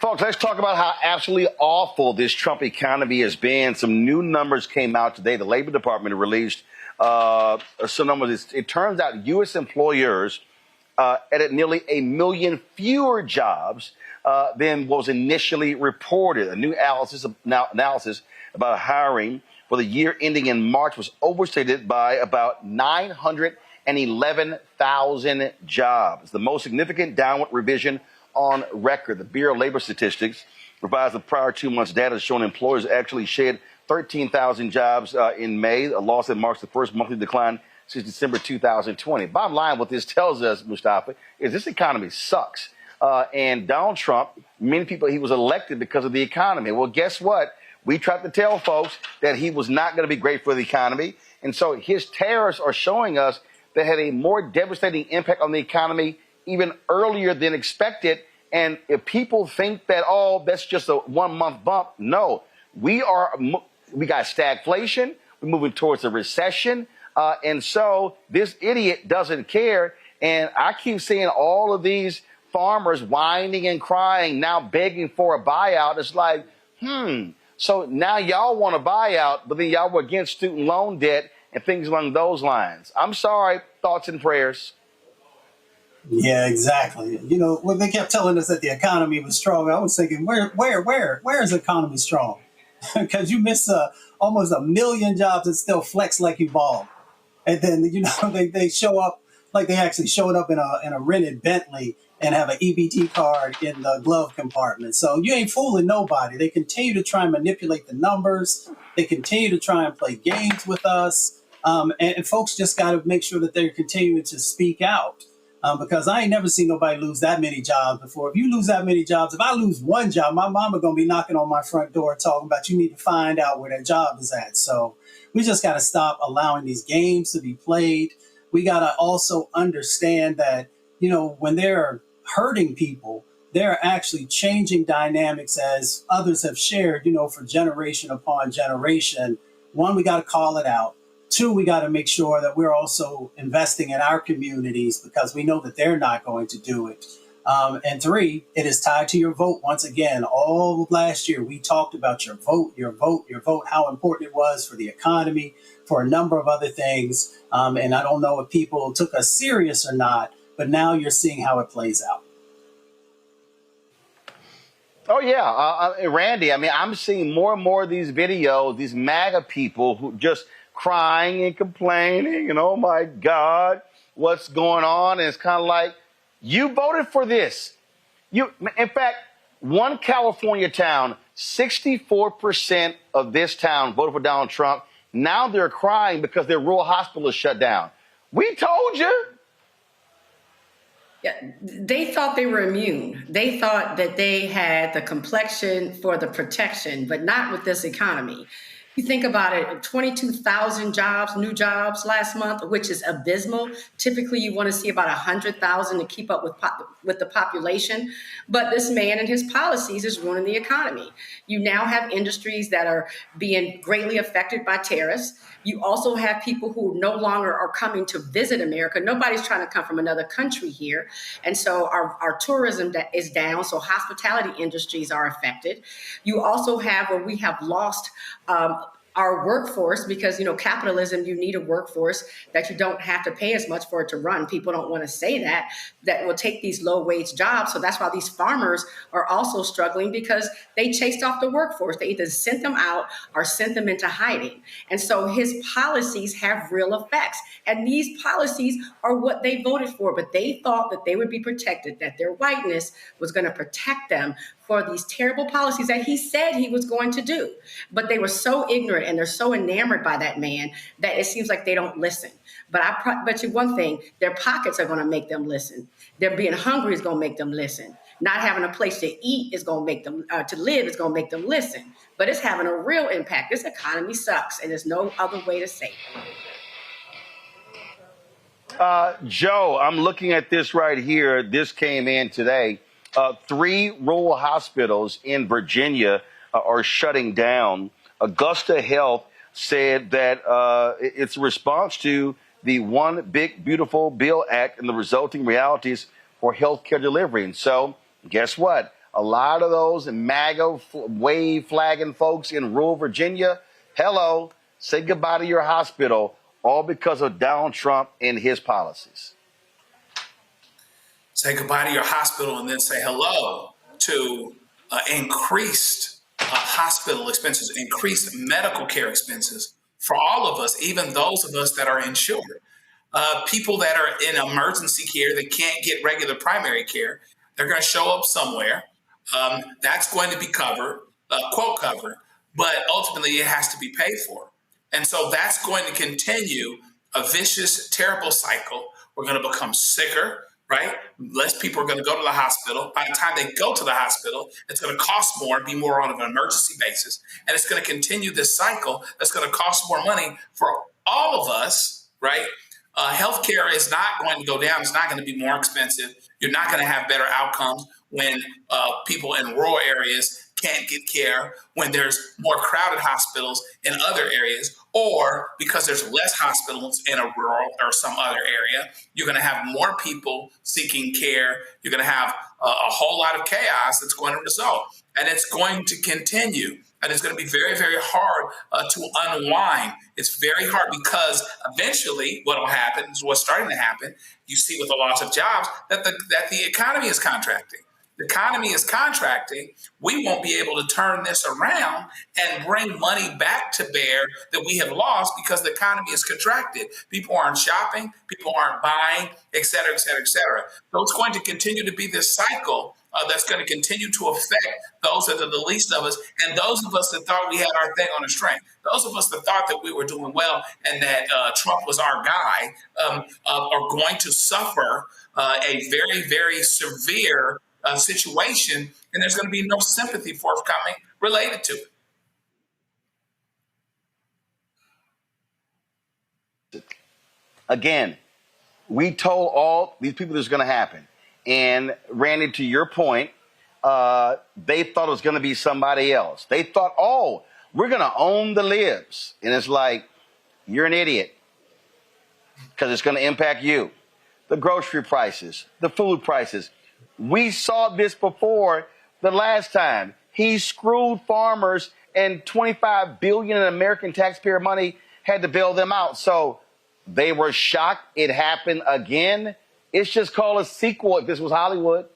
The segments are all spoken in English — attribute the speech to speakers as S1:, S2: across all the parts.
S1: Folks, let's talk about how absolutely awful this Trump economy has been. Some new numbers came out today. The Labor Department released some numbers. It turns out U.S. employers added nearly 1 million fewer jobs than was initially reported. A new analysis about hiring for the year ending in March was overstated by about 911,000 jobs, the most significant downward revision on record. The Bureau of Labor Statistics revised the prior 2 months' data showing employers actually shed 13,000 jobs in May, a loss that marks the first monthly decline since December 2020. Bottom line, what this tells us, Mustafa, is this economy sucks. And Donald Trump, many people, he was elected because of the economy. Well, guess what? We tried to tell folks that he was not going to be great for the economy. And so his tariffs are showing us that had a more devastating impact on the economy even earlier than expected. And if people think that, oh, that's just a 1 month bump, no, we got stagflation. We're moving towards a recession. And so this idiot doesn't care. And I keep seeing all of these farmers whining and crying, now begging for a buyout. It's like, so now y'all want a buyout, but then y'all were against student loan debt and things along those lines. I'm sorry, thoughts and prayers.
S2: Yeah, exactly. You know, when they kept telling us that the economy was strong, I was thinking, where is the economy strong? Because you miss almost 1 million jobs and still flex like you bald. And then, you know, they show up like they actually showed up in a rented Bentley and have an EBT card in the glove compartment. So you ain't fooling nobody. They continue to try and manipulate the numbers. They continue to try and play games with us. And folks just got to make sure that they're continuing to speak out. Because I ain't never seen nobody lose that many jobs before. If you lose that many jobs, if I lose one job, my mama going to be knocking on my front door talking about you need to find out where that job is at. So we just got to stop allowing these games to be played. We got to also understand that, you know, when they're hurting people, they're actually changing dynamics as others have shared, you know, for generation upon generation. One, we got to call it out. Two, we got to make sure that we're also investing in our communities because we know that they're not going to do it. And three, it is tied to your vote. Once again, all of last year, we talked about your vote, how important it was for the economy, for a number of other things. And I don't know if people took us serious or not, but now you're seeing how it plays out.
S1: Oh, yeah. Randy, I mean, I'm seeing more and more of these videos, these MAGA people who just crying and complaining and, oh, my God, what's going on? And it's kind of like, you voted for this. In fact, one California town, 64% of this town voted for Donald Trump. Now they're crying because their rural hospital is shut down. We told you.
S3: Yeah, they thought they were immune. They thought that they had the complexion for the protection, but not with this economy. You think about it, 22,000 jobs, new jobs last month, which is abysmal. Typically, you want to see about 100,000 to keep up with the population. But this man and his policies is ruining the economy. You now have industries that are being greatly affected by tariffs. You also have people who no longer are coming to visit America. Nobody's trying to come from another country here. And so our tourism is down. So hospitality industries are affected. You also have where we have lost our workforce because, you know, capitalism, you need a workforce that you don't have to pay as much for it to run. People don't want to say that will take these low wage jobs. So that's why these farmers are also struggling because they chased off the workforce. They either sent them out or sent them into hiding. And so his policies have real effects. And these policies are what they voted for, but they thought that they would be protected, that their whiteness was going to protect them for these terrible policies that he said he was going to do. But they were so ignorant and they're so enamored by that man that it seems like they don't listen. But I bet you one thing, their pockets are going to make them listen. Their being hungry is going to make them listen. Not having a place to eat is going to make them, to live is going to make them listen. But it's having a real impact. This economy sucks and there's no other way to say it.
S1: Joe, I'm looking at this right here. This came in today. 3 rural hospitals in Virginia are shutting down. Augusta Health said that it's a response to the One Big Beautiful Bill Act and the resulting realities for healthcare delivery. And so, guess what? A lot of those MAGA wave flagging folks in rural Virginia, hello, say goodbye to your hospital, all because of Donald Trump and his policies.
S4: Say goodbye to your hospital and then say hello to increased hospital expenses, increased medical care expenses for all of us, even those of us that are insured. People that are in emergency care that can't get regular primary care, they're going to show up somewhere. That's going to be covered, quote covered, but ultimately it has to be paid for. And so that's going to continue a vicious, terrible cycle. We're going to become sicker, right? Less people are going to go to the hospital. By the time they go to the hospital, it's going to cost more, be more on an emergency basis. And it's going to continue this cycle that's going to cost more money for all of us, right? Healthcare is not going to go down. It's not going to be more expensive. You're not going to have better outcomes when people in rural areas can't get care, when there's more crowded hospitals in other areas, or because there's less hospitals in a rural or some other area, you're going to have more people seeking care. You're going to have a whole lot of chaos that's going to result. And it's going to continue. And it's going to be very, very hard to unwind. It's very hard because eventually what will happen is what's starting to happen. You see with the loss of jobs that the economy is contracting. The economy is contracting. We won't be able to turn this around and bring money back to bear that we have lost because the economy is contracted. People aren't shopping, people aren't buying, et cetera, et cetera, et cetera. So it's going to continue to be this cycle that's going to continue to affect those that are the least of us, and those of us that thought we had our thing on a string. Those of us that thought that we were doing well and that Trump was our guy are going to suffer a very, very severe situation, and there's going to be no sympathy forthcoming related to it.
S1: Again, we told all these people this is going to happen. And Randy, to your point, they thought it was going to be somebody else. They thought, oh, we're going to own the libs. And it's like, you're an idiot because it's going to impact you. The grocery prices, the food prices. We saw this before the last time. He screwed farmers, and $25 billion in American taxpayer money had to bail them out. So they were shocked it happened again. It's just called a sequel if this was Hollywood.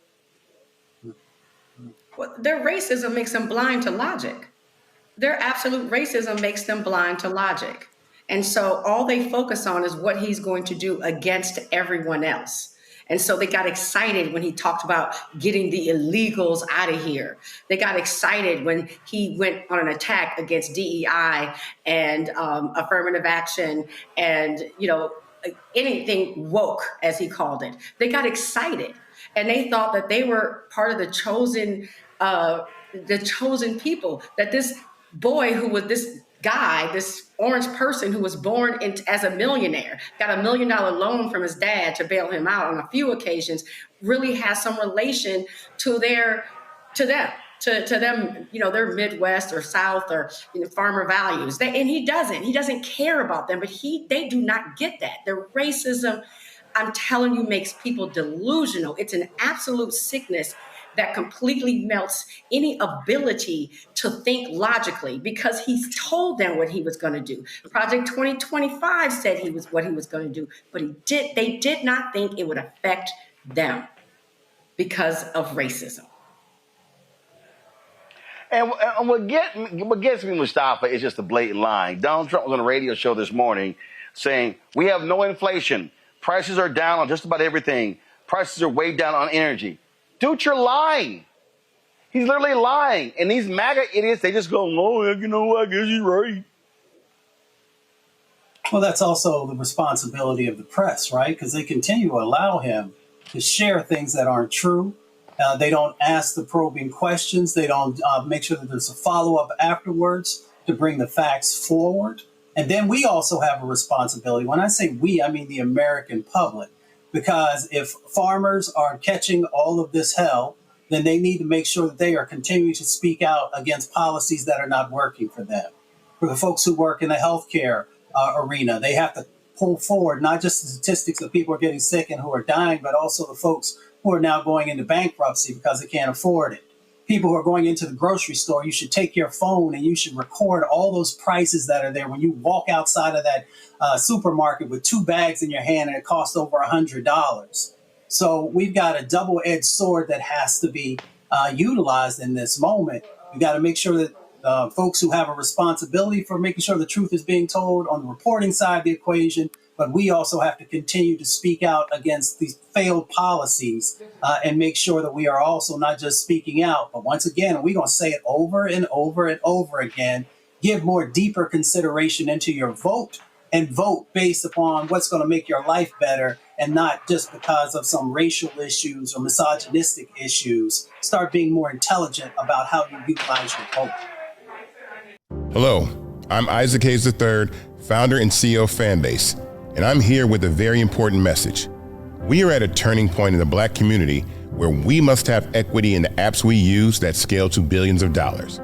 S3: Well, their racism makes them blind to logic. Their absolute racism makes them blind to logic. And so all they focus on is what he's going to do against everyone else. And so they got excited when he talked about getting the illegals out of here. They got excited when he went on an attack against DEI and affirmative action and, anything woke, as he called it. They got excited and they thought that they were part of the chosen people, that this boy who was this guy, this orange person who was born as a millionaire, got $1 million loan from his dad to bail him out on a few occasions, really has some relation to them, their Midwest or South or farmer values. And he doesn't care about them, but they do not get that. Their racism, I'm telling you, makes people delusional. It's an absolute sickness that completely melts any ability to think logically because he's told them what he was going to do. Project 2025 said what he was going to do, but they did not think it would affect them because of racism.
S1: And what gets me, Mustafa, is just a blatant lying. Donald Trump was on a radio show this morning saying, we have no inflation. Prices are down on just about everything. Prices are way down on energy. Dude, you're lying. He's literally lying. And these MAGA idiots, they just go, oh, I guess he's right.
S2: Well, that's also the responsibility of the press, right? Because they continue to allow him to share things that aren't true. They don't ask the probing questions. They don't make sure that there's a follow-up afterwards to bring the facts forward. And then we also have a responsibility. When I say we, I mean the American public. Because if farmers are catching all of this hell, then they need to make sure that they are continuing to speak out against policies that are not working for them. For the folks who work in the healthcare arena, they have to pull forward not just the statistics of people who are getting sick and who are dying, but also the folks who are now going into bankruptcy because they can't afford it. people who are going into the grocery store, you should take your phone and you should record all those prices that are there when you walk outside of that supermarket with 2 bags in your hand and it costs over $100. So we've got a double-edged sword that has to be utilized in this moment. We got to make sure that folks who have a responsibility for making sure the truth is being told on the reporting side of the equation, but we also have to continue to speak out against these failed policies and make sure that we are also not just speaking out, but once again, we're going to say it over and over and over again, give more deeper consideration into your vote and vote based upon what's going to make your life better and not just because of some racial issues or misogynistic issues. Start being more intelligent about how you utilize your vote.
S5: Hello, I'm Isaac Hayes III, founder and CEO of Fanbase, and I'm here with a very important message. We are at a turning point in the Black community where we must have equity in the apps we use that scale to billions of dollars.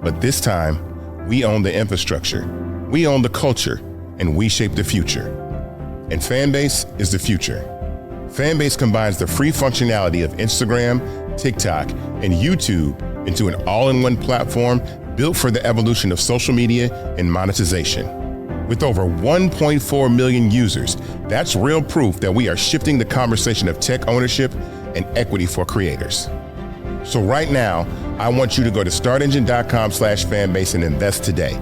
S5: But this time, we own the infrastructure, we own the culture, and we shape the future. And Fanbase is the future. Fanbase combines the free functionality of Instagram, TikTok, and YouTube into an all-in-one platform built for the evolution of social media and monetization. With over 1.4 million users, that's real proof that we are shifting the conversation of tech ownership and equity for creators. So right now, I want you to go to startengine.com/fanbase and invest today.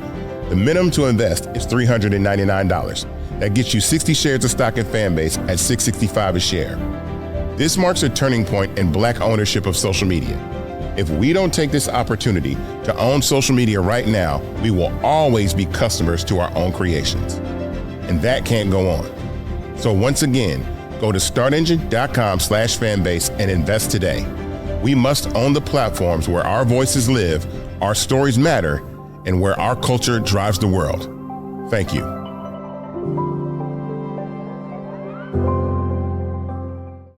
S5: The minimum to invest is $399. That gets you 60 shares of stock in Fanbase at $665 a share. This marks a turning point in Black ownership of social media. If we don't take this opportunity to own social media right now, we will always be customers to our own creations. And that can't go on. So once again, go to startengine.com/fanbase and invest today. We must own the platforms where our voices live, our stories matter, and where our culture drives the world. Thank you.